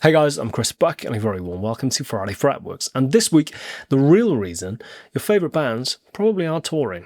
Hey guys, I'm Chris Buck and a very warm welcome to Friday Fretworks. And this week, the real reason your favourite bands probably are touring.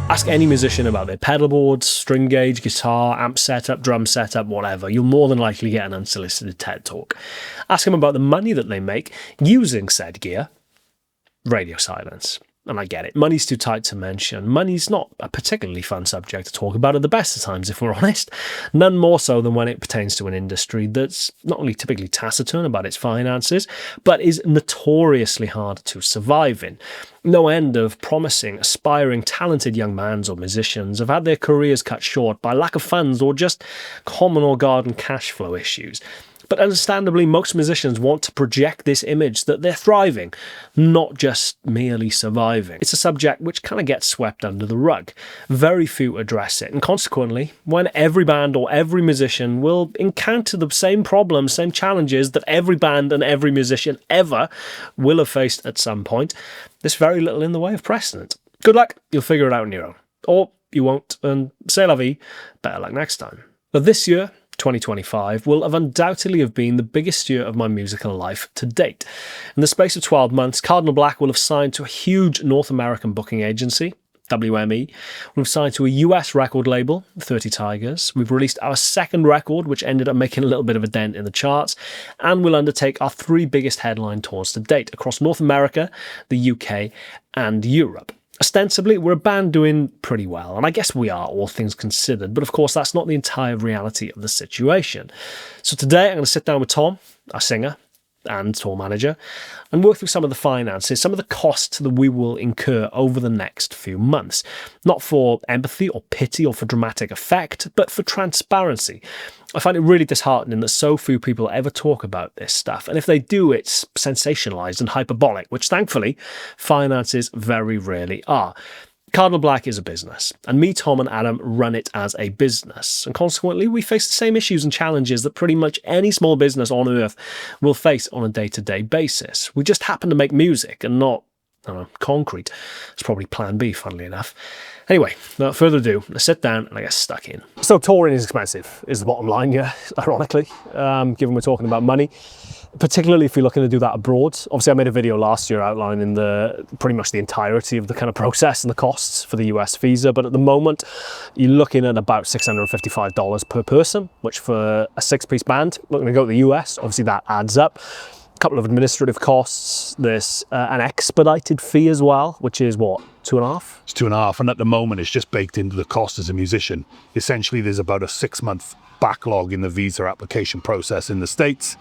Ask any musician about their pedal boards, string gauge, guitar, amp setup, drum setup, whatever. You'll more than likely get an unsolicited TED talk. Ask them about the money that they make using said gear. Radio silence. And I get it. Money's too tight to mention. Money's not a particularly fun subject to talk about at the best of times, if we're honest. None more so than when it pertains to an industry that's not only typically taciturn about its finances, but is notoriously hard to survive in. No end of promising, aspiring, talented young bands or musicians have had their careers cut short by lack of funds or just common or garden cash flow issues. But understandably, most musicians want to project this image that they're thriving, not just merely surviving. It's a subject which kind of gets swept under the rug. Very few address it, and consequently, when every band or every musician will encounter the same problems, same challenges that every band and every musician ever will have faced at some point, there's very little in the way of precedent. Good luck, you'll figure it out on your own. Or you won't, and c'est la vie, better luck next time. But this year, 2025 will have undoubtedly have been the biggest year of my musical life to date. In the space of 12 months, Cardinal will have signed to a huge North American booking agency, WME. We've signed to a US record label, 30 Tigers. We've released our second record, which ended up making a little bit of a dent in the charts, and we'll undertake our three biggest headline tours to date across North America, the UK, and Europe. Ostensibly, we're a band doing pretty well, and I guess we are, all things considered, but of course that's not the entire reality of the situation. So today I'm going to sit down with Tom, our singer and tour manager, and work through some of the finances, some of the costs that we will incur over the next few months. Not for empathy or pity or for dramatic effect, but for transparency. I find it really disheartening that so few people ever talk about this stuff, and if they do, it's sensationalised and hyperbolic, which thankfully finances very rarely are. Cardinal is a business, and me, Tom and Adam run it as a business, and consequently we face the same issues and challenges that pretty much any small business on earth will face on a day-to-day basis. We just happen to make music and not, concrete. It's probably plan B, funnily enough. Anyway, without further ado, let's sit down and I get stuck in. So touring is expensive, is the bottom line, yeah, ironically, given we're talking about money. Particularly if you're looking to do that abroad. Obviously, I made a video last year outlining pretty much the entirety of the kind of process and the costs for the US visa, but at the moment, you're looking at about $655 per person, which for a six-piece band, looking to go to the US, obviously that adds up. A couple of administrative costs, there's an expedited fee as well, which is what, 2.5? It's 2.5, and at the moment it's just baked into the cost as a musician. Essentially, there's about a 6-month backlog in the visa application process in the States.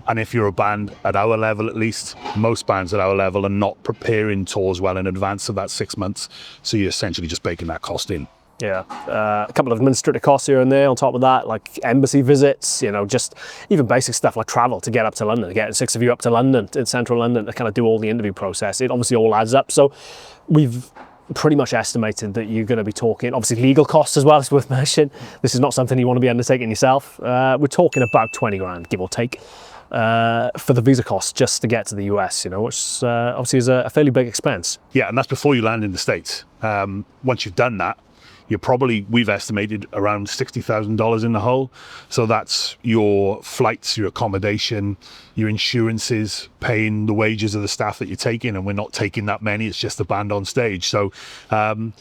And if you're a band at our level, at least, most bands at our level are not preparing tours well in advance of that 6 months. So you're essentially just baking that cost in. Yeah, a couple of administrative costs here and there on top of that, like embassy visits, just even basic stuff like travel to get up to London, getting 6 of you up to London, in central London, to kind of do all the interview process. It obviously all adds up. So we've pretty much estimated that you're going to be talking, obviously legal costs as well, it's worth mentioning. This is not something you want to be undertaking yourself. We're talking about 20 grand, give or take. For the visa costs just to get to the US, which obviously is a fairly big expense. Yeah, and that's before you land in the States. Once you've done that, we've estimated around $60,000 in the hole. So that's your flights, your accommodation, your insurances, paying the wages of the staff that you're taking, and we're not taking that many, it's just the band on stage. So got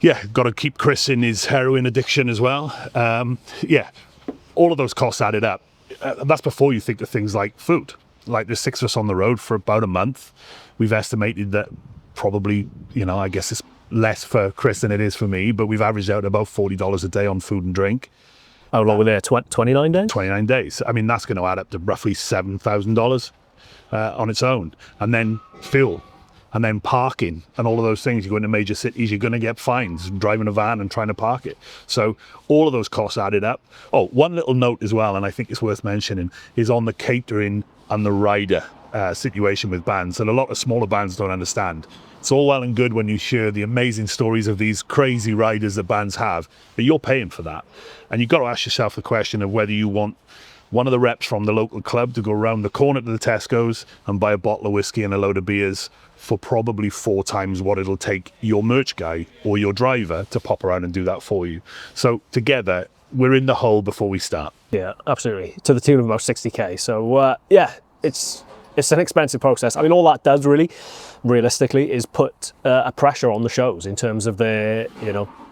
to keep Chris in his heroin addiction as well. All of those costs added up. That's before you think of things like food. Like there's 6 of us on the road for about a month. We've estimated that probably, I guess it's less for Chris than it is for me, but we've averaged out about $40 a day on food and drink. How long were there? 29 days? 29 days. I mean, that's going to add up to roughly $7,000 on its own. And then fuel, and then parking, and all of those things. You go into major cities, you're going to get fines driving a van and trying to park it. So all of those costs added up. Oh, one little note as well, and I think it's worth mentioning, is on the catering and the rider situation with bands that a lot of smaller bands don't understand. It's all well and good when you share the amazing stories of these crazy riders that bands have, but you're paying for that. And you've got to ask yourself the question of whether you want one of the reps from the local club to go around the corner to the Tesco's and buy a bottle of whiskey and a load of beers for probably 4 times what it'll take your merch guy or your driver to pop around and do that for you. So together, we're in the hole before we start. Yeah, absolutely. To the tune of about 60k. So yeah, it's an expensive process. I mean, all that does really, realistically, is put a pressure on the shows in terms of their,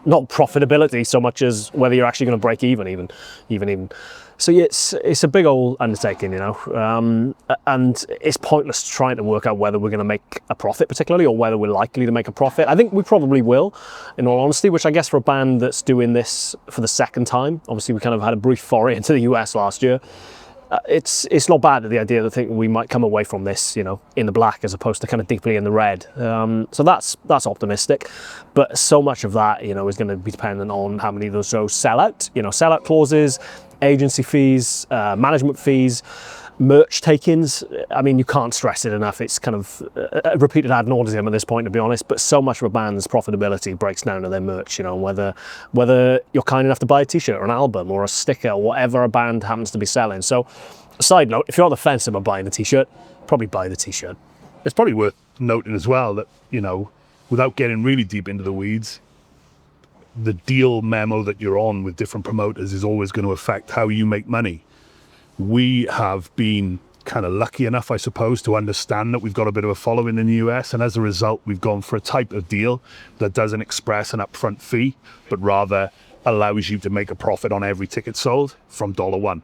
not profitability so much as whether you're actually going to break even. So yeah, it's a big old undertaking, and it's pointless trying to work out whether we're going to make a profit particularly, or whether we're likely to make a profit. I think we probably will, in all honesty, which I guess for a band that's doing this for the second time, obviously we kind of had a brief foray into the US last year. It's not bad, the idea that think we might come away from this, in the black as opposed to kind of deeply in the red. So that's optimistic, but so much of that, is going to be dependent on how many of those shows sell out. Sellout clauses, agency fees, management fees, merch take-ins. I mean, you can't stress it enough. It's kind of repeated ad nauseum at this point, to be honest, but so much of a band's profitability breaks down to their merch, whether you're kind enough to buy a t-shirt or an album or a sticker or whatever a band happens to be selling. So, side note, if you're on the fence about buying a t-shirt, probably buy the t-shirt. It's probably worth noting as well that, without getting really deep into the weeds, the deal memo that you're on with different promoters is always going to affect how you make money. We have been kind of lucky enough, I suppose, to understand that we've got a bit of a following in the US, and as a result, we've gone for a type of deal that doesn't express an upfront fee, but rather allows you to make a profit on every ticket sold from $1.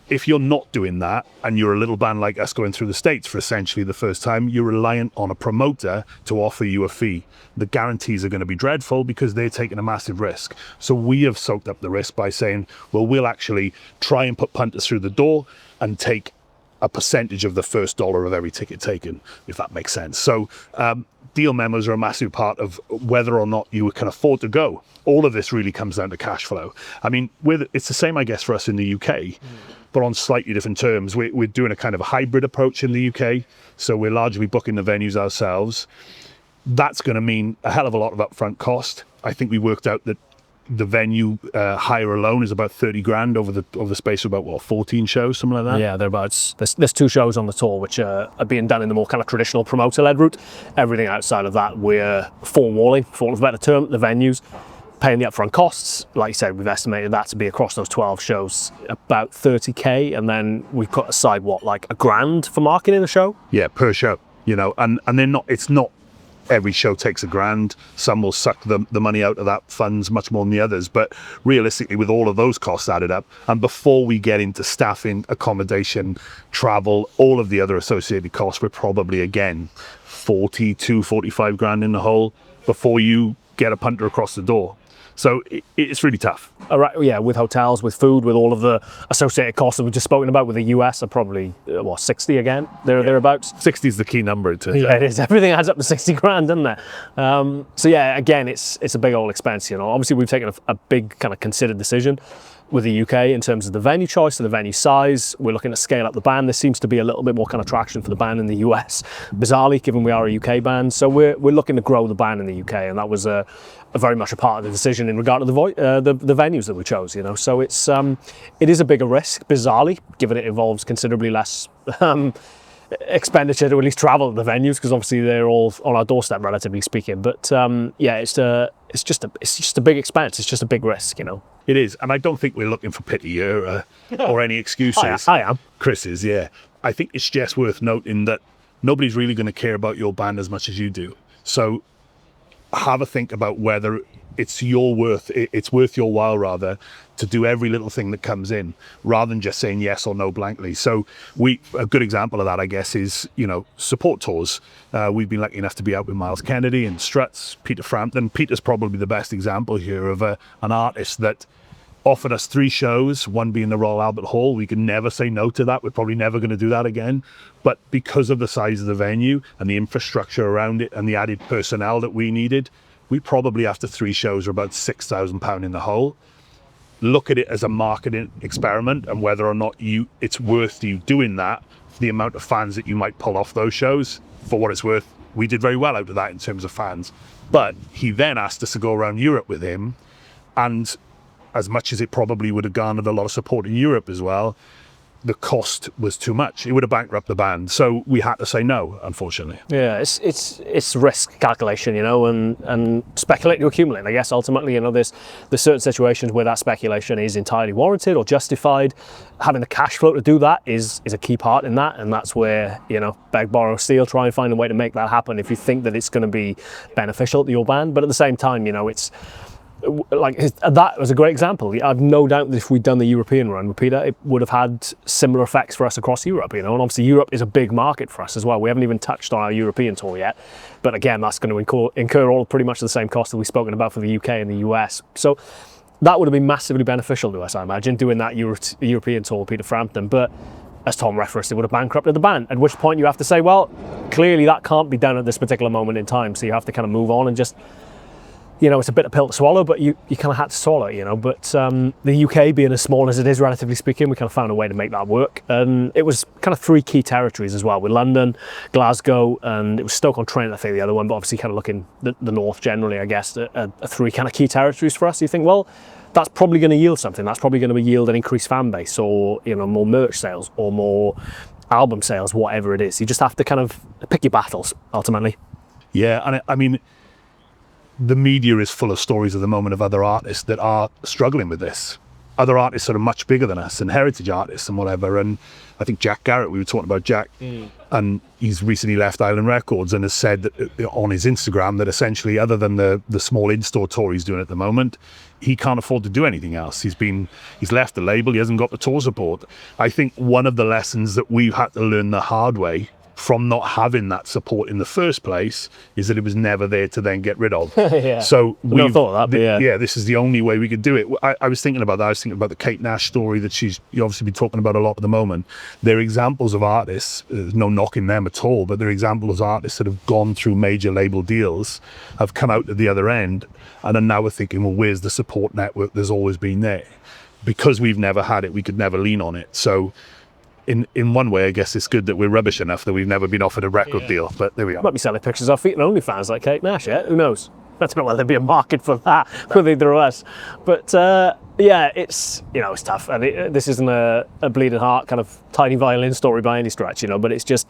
If you're not doing that, and you're a little band like us going through the States for essentially the first time, you're reliant on a promoter to offer you a fee. The guarantees are going to be dreadful because they're taking a massive risk. So we have soaked up the risk by saying, well, we'll actually try and put punters through the door and take a percentage of the first dollar of every ticket taken, if that makes sense. So deal memos are a massive part of whether or not you can afford to go. All of this really comes down to cash flow. I mean, it's the same, I guess, for us in the UK. But on slightly different terms. We're doing a kind of a hybrid approach in the UK. So we're largely booking the venues ourselves. That's going to mean a hell of a lot of upfront cost. I think we worked out that the venue hire alone is about 30 grand over the space of about 14 shows, something like that. Yeah, thereabouts. There's 2 shows on the tour which are being done in the more kind of traditional promoter-led route. Everything outside of that, we're four-walling, for want of a better term, the venues, paying the upfront costs. Like you said, we've estimated that to be across those 12 shows about 30k, and then we put aside like $1,000 for marketing the show. Yeah, per show, and they're not. It's not every show takes $1,000. Some will suck the money out of that funds much more than the others. But realistically, with all of those costs added up, and before we get into staffing, accommodation, travel, all of the other associated costs, we're probably again 45 grand in the hole before you get a punter across the door. So it's really tough. All right, yeah, with hotels, with food, with all of the associated costs that we've just spoken about with the US are probably, 60 again, thereabouts. 60 is the key number. Yeah, it is. Everything adds up to 60 grand, doesn't it? So yeah, again, it's a big old expense, Obviously, we've taken a big kind of considered decision with the UK in terms of the venue choice and the venue size. We're looking to scale up the band. There seems to be a little bit more kind of traction for the band in the US, bizarrely, given we are a UK band. So we're looking to grow the band in the UK, and that was a very much a part of the decision in regard to the venues that we chose. So it is a bigger risk, bizarrely, given it involves considerably less expenditure to at least travel to the venues, because obviously they're all on our doorstep, relatively speaking. But yeah, it's just a big expense. It's just a big risk, It is, and I don't think we're looking for pity or any excuses. I am. Chris is, yeah. I think it's just worth noting that nobody's really going to care about your band as much as you do. So have a think about whether it's worth your while rather to do every little thing that comes in rather than just saying yes or no blankly. So a good example of that, I guess, is, support tours. We've been lucky enough to be out with Miles Kennedy and Struts, Peter Frampton. Peter's probably the best example here of an artist that offered us 3 shows, one being the Royal Albert Hall. We could never say no to that. We're probably never going to do that again. But because of the size of the venue and the infrastructure around it and the added personnel that we needed, we probably, after 3 shows, were about £6,000 in the hole. Look at it as a marketing experiment and whether or not it's worth you doing that for the amount of fans that you might pull off those shows. For what it's worth, we did very well out of that in terms of fans. But he then asked us to go around Europe with him, and as much as it probably would have garnered a lot of support in Europe as well, the cost was too much. It would have bankrupted the band. So we had to say no, unfortunately. Yeah, it's risk calculation, and speculate to accumulate. I guess ultimately, there's certain situations where that speculation is entirely warranted or justified. Having the cash flow to do that is a key part in that, and that's where, beg, borrow, steal, try and find a way to make that happen if you think that it's going to be beneficial to your band. But at the same time, it's like that was a great example. I've no doubt that if we'd done the European run with Peter, it would have had similar effects for us across Europe, and obviously Europe is a big market for us as well. We haven't even touched on our European tour yet, but again, that's going to incur all pretty much the same cost that we've spoken about for the UK and the US. So that would have been massively beneficial to us, I imagine, doing that European tour with Peter Frampton. But as Tom referenced, it would have bankrupted the band, at which point you have to say, well, clearly that can't be done at this particular moment in time, so you have to kind of move on and just, it's a bitter pill to swallow, but you kind of had to swallow it, But the UK being as small as it is, relatively speaking, we kind of found a way to make that work. And it was kind of 3 key territories as well, with London, Glasgow, and it was Stoke-on-Trent, I think, the other one, but obviously kind of looking the north generally, I guess, are 3 kind of key territories for us. You think, well, that's probably going to yield something. That's probably going to yield an increased fan base, or, more merch sales, or more album sales, whatever it is. You just have to kind of pick your battles, ultimately. Yeah, and I mean, the media is full of stories at the moment of other artists that are struggling with this. Other artists that are much bigger than us, and heritage artists and whatever. And I think Jack Garrett, we were talking about Jack, and he's recently left Island Records and has said that on his Instagram that essentially, other than the small in-store tour he's doing at the moment, he can't afford to do anything else. He's left the label, he hasn't got the tour support. I think one of the lessons that we've had to learn the hard way from not having that support in the first place is that it was never there to then get rid of. Yeah. So we never thought of that, but yeah, this is the only way we could do it. I was thinking about that. I was thinking about the Kate Nash story that you obviously been talking about a lot at the moment. They're examples of artists, no knocking them at all, but they're examples of artists that have gone through major label deals, have come out at the other end, and are now thinking, well, where's the support network there's always been there? Because we've never had it, we could never lean on it. So in one way, I guess it's good that we're rubbish enough that we've never been offered a record deal, but there we are. Might be selling pictures of feet and OnlyFans like Kate Nash, yeah? Who knows? That's not whether there'd be a market for that with either of us. But it's it's tough, and this isn't a bleeding heart kind of tiny violin story by any stretch, but it's just,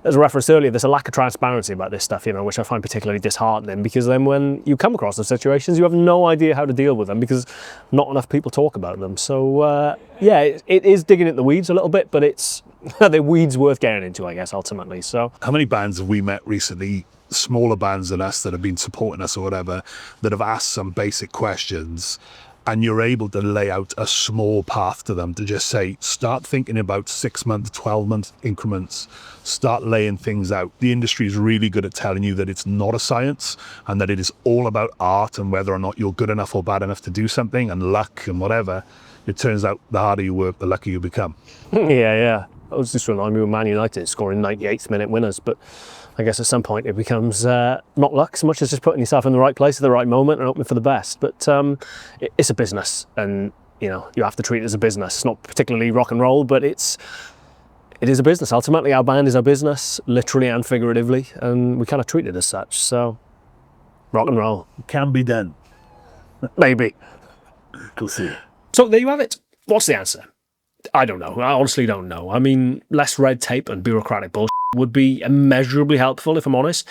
as I referenced earlier, there's a lack of transparency about this stuff, which I find particularly disheartening, because then when you come across those situations, you have no idea how to deal with them because not enough people talk about them. So it is digging at the weeds a little bit, but it's the weeds worth getting into, I guess, ultimately. So how many bands have we met recently, smaller bands than us that have been supporting us or whatever, that have asked some basic questions, and you're able to lay out a small path to them to just say, start thinking about 6-month, 12-month increments, start laying things out. The industry is really good at telling you that it's not a science and that it is all about art and whether or not you're good enough or bad enough to do something, and luck and whatever. It turns out the harder you work, the luckier you become. Yeah. I was just reminding me of Man United scoring 98th minute winners, but I guess at some point it becomes not luck so much as just putting yourself in the right place at the right moment and hoping for the best. But it's a business, and you have to treat it as a business. It's not particularly rock and roll, but it is a business. Ultimately, our band is our business, literally and figuratively, and we kind of treat it as such. So, rock and roll Can be done. maybe. We'll see. So there you have it. What's the answer? I don't know. I honestly don't know. I mean, less red tape and bureaucratic bullshit would be immeasurably helpful, if I'm honest,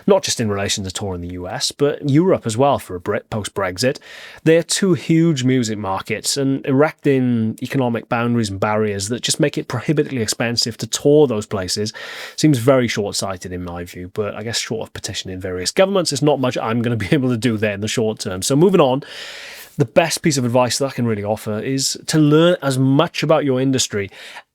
not just in relation to touring the US, but Europe as well for a Brit post-Brexit. They're two huge music markets, and erecting economic boundaries and barriers that just make it prohibitively expensive to tour those places seems very short-sighted in my view, but I guess short of petitioning various governments, there's not much I'm going to be able to do there in the short term. So moving on, the best piece of advice that I can really offer is to learn as much about your industry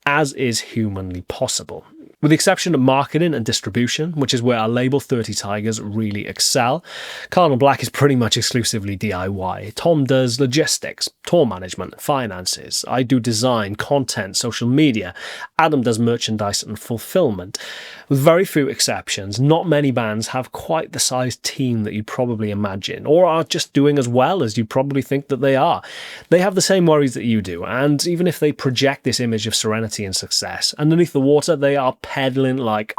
as is humanly possible. With the exception of marketing and distribution, which is where our label 30 Tigers really excel, Cardinal Black is pretty much exclusively DIY. Tom does logistics, tour management, finances. I do design, content, social media. Adam does merchandise and fulfillment. With very few exceptions, not many bands have quite the size team that you'd probably imagine, or are just doing as well as you probably think that they are. They have the same worries that you do, and even if they project this image of serenity and success, underneath the water they are pedaling like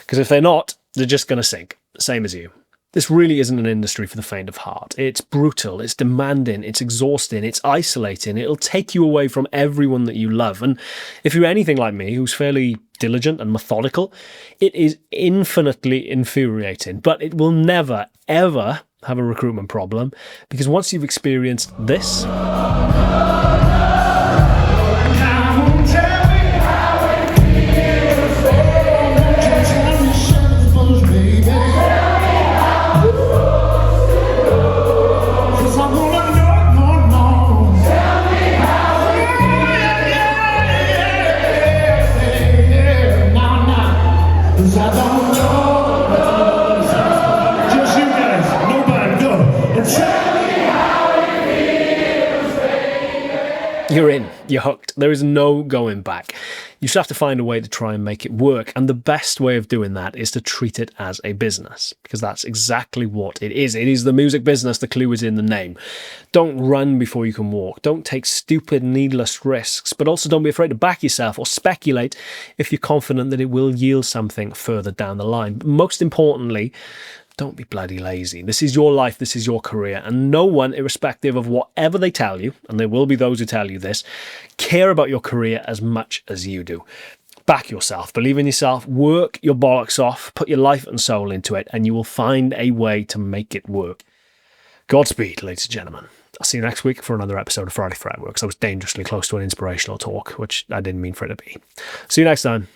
because if they're not, they're just going to sink, same as you. This really isn't an industry for the faint of heart. It's brutal, it's demanding, it's exhausting, it's isolating, it'll take you away from everyone that you love. And if you're anything like me, who's fairly diligent and methodical, it is infinitely infuriating, but it will never, ever have a recruitment problem, because once you've experienced this, you're in, you're hooked. There is no going back. You just have to find a way to try and make it work. And the best way of doing that is to treat it as a business, because that's exactly what it is. It is the music business. The clue is in the name. Don't run before you can walk. Don't take stupid, needless risks, but also don't be afraid to back yourself or speculate if you're confident that it will yield something further down the line. But most importantly, don't be bloody lazy. This is your life, this is your career, and no one, irrespective of whatever they tell you, and there will be those who tell you this, care about your career as much as you do. Back yourself, believe in yourself, work your bollocks off, put your life and soul into it, and you will find a way to make it work. Godspeed, ladies and gentlemen. I'll see you next week for another episode of Friday Fretworks. I was dangerously close to an inspirational talk, which I didn't mean for it to be. See you next time.